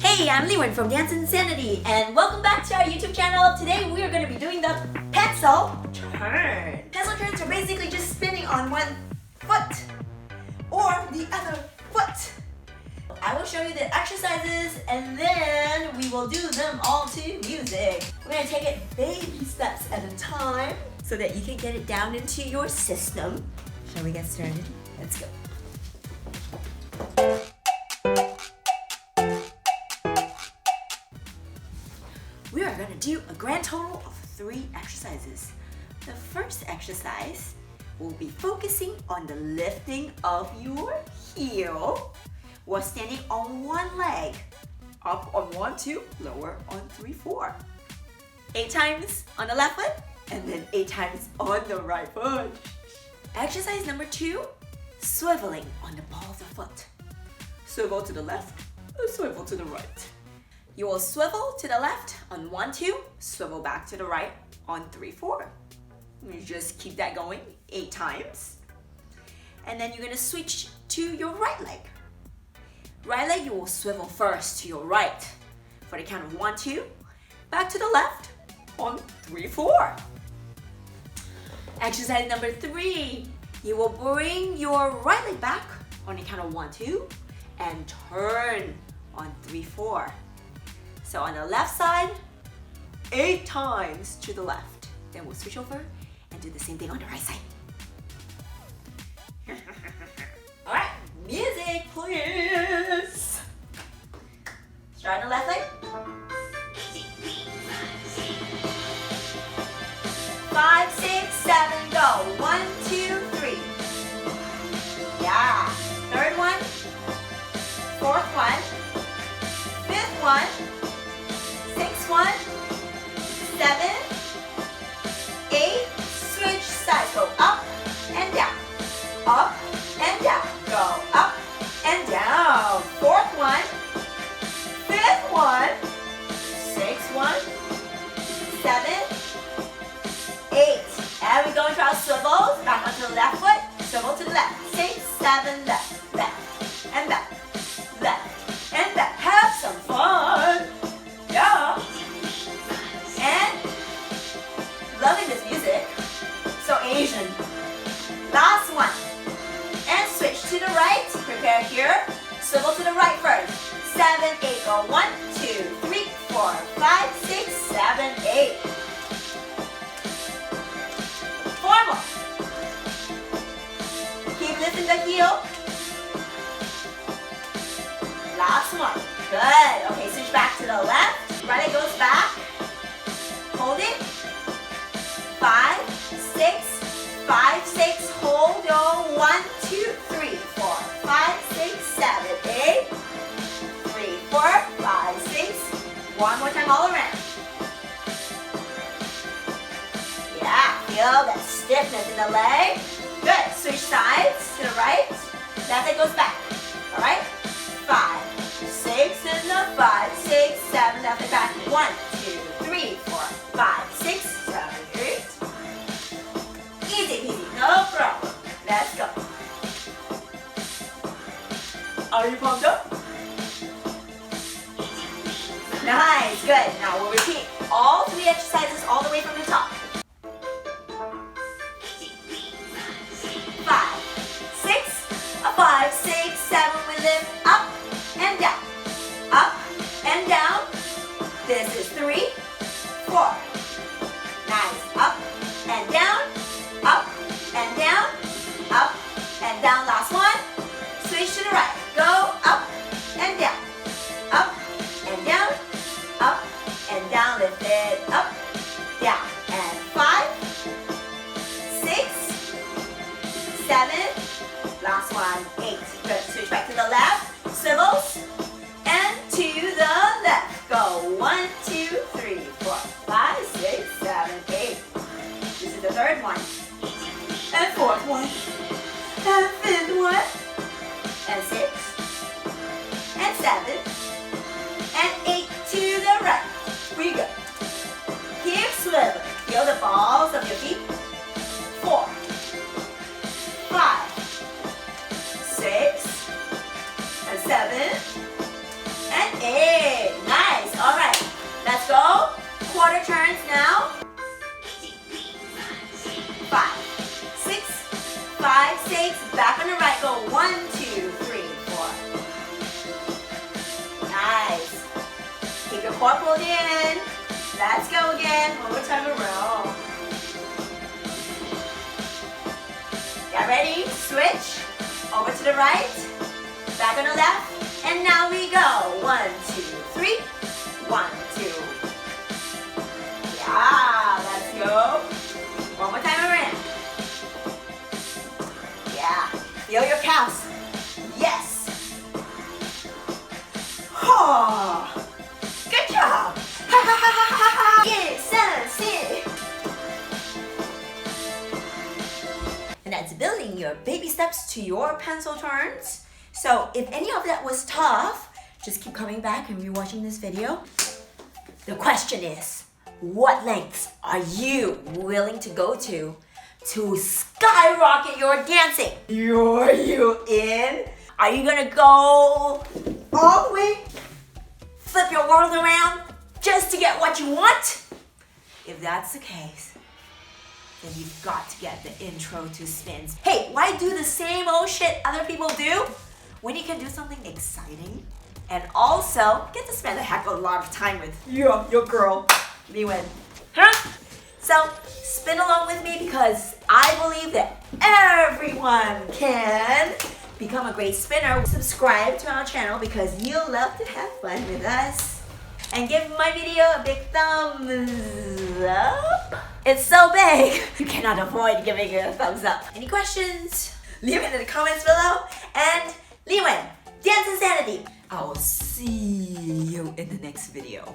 Hey, I'm LiWen from DanceInsanity, and welcome back to our YouTube channel. Today we are going to be doing the pencil turn. Pencil turns are basically just spinning on one foot or the other foot. I will show you the exercises and then we will do them all to music. We're going to take it baby steps at a time so that you can get it down into your system. Shall we get started? Let's go. We are going to do a grand total of 3 exercises. The first exercise will be focusing on the lifting of your heel while standing on one leg. Up on 1, 2, lower on 3, 4. 8 times on the left foot and then 8 times on the right foot. Exercise number 2, swiveling on the ball of the foot. Swivel to the left, swivel to the right. You will swivel to the left on 1, 2, swivel back to the right on 3, 4. You just keep that going 8 times. And then you're going to switch to your right leg. Right leg, you will swivel first to your right for the count of 1, 2, back to the left on 3, 4. Exercise number 3, you will bring your right leg back on the count of 1, 2, and turn on 3, 4. So on the left side, 8 times to the left. Then we'll switch over and do the same thing on the right side. All right, music please. Start on the left leg. 5, 6, 7, go. 1, 2, 3. Yeah. Third one. Fourth one. Fifth one. 1, 7, 8, switch sides, go up and down, up and down, go up and down. Fourth one, fifth one, sixth one, 7, 8. And we go into our swivels, back onto the left foot, swivel to the left, 6, 7, left, left, and back, left, and back. Have some fun. Yeah. And loving this music. So Asian. Last one. And switch to the right. Prepare here. Swivel to the right first. 7, 8. Go 1, 2, 3, 4, 5, 6, 7, 8. 4 more. Keep lifting the heel. Last one. Good. Okay, switch back to the left. Right leg goes back. Hold it. 5, 6, 5, 6. Hold your 1, 2, 3, 4, 5, 6, 7, 8. 3, 4, 5, 6. One more time all around. Yeah, feel that stiffness in the leg. Good. Switch sides to the right. Left leg goes back. All right. 5, 6 and the 5, 6, 7, left and back. 1, 2, 3, 4, 5, 6, 7, 8. Easy peasy, no problem. Let's go. Are you pumped up? Nice, good. Now we'll repeat all 3 exercises all the way from the top. 5, 6, 5, 6, 7, we lift up and down. Up and down. This is 3, 4. Nice. Up and down. Up and down. Up and down. Last one. Switch to the right. Go up and down. Up and down. Up and down. Lift it up, down. And 5, 6, 7. Last one. 8. Good. Switch back to the left. Swivels. And to the left. Go 1, 2, 3, 4, 5, 6, 7, 8. This is the third one. And fourth one. And fifth one. And 6. And 7. And 8 to the right. We go. Keep swiveling. Feel the balls of your feet. 4, 5, 6, and 7, and 8. core pulled in. Let's go again. One more time around. Get ready, switch. Over to the right, back on the left, and now we go. 1, 2, 3. 1, 2. Yeah, let's go. One more time around. Yeah, feel your calves. Yes. Oh, good job. Ha ha ha ha ha ha. Insanity. And that's building your baby steps to your pencil turns. So if any of that was tough, just keep coming back and rewatching this video. The question is, what lengths are you willing to go to skyrocket your dancing? Are you in? Are you gonna go all the way, flip your world around just to get what you want? If that's the case, then you've got to get the intro to spins. Hey, why do the same old shit other people do when you can do something exciting and also get to spend a heck of a lot of time with your girl, LiWen? Huh? So spin along with me because I believe that everyone can become a great spinner. Subscribe to our channel because you'll love to have fun with us. And give my video a big thumbs up. It's so big, you cannot avoid giving it a thumbs up. Any questions? Leave it in the comments below. And LiWen, Dance Insanity. I will see you in the next video.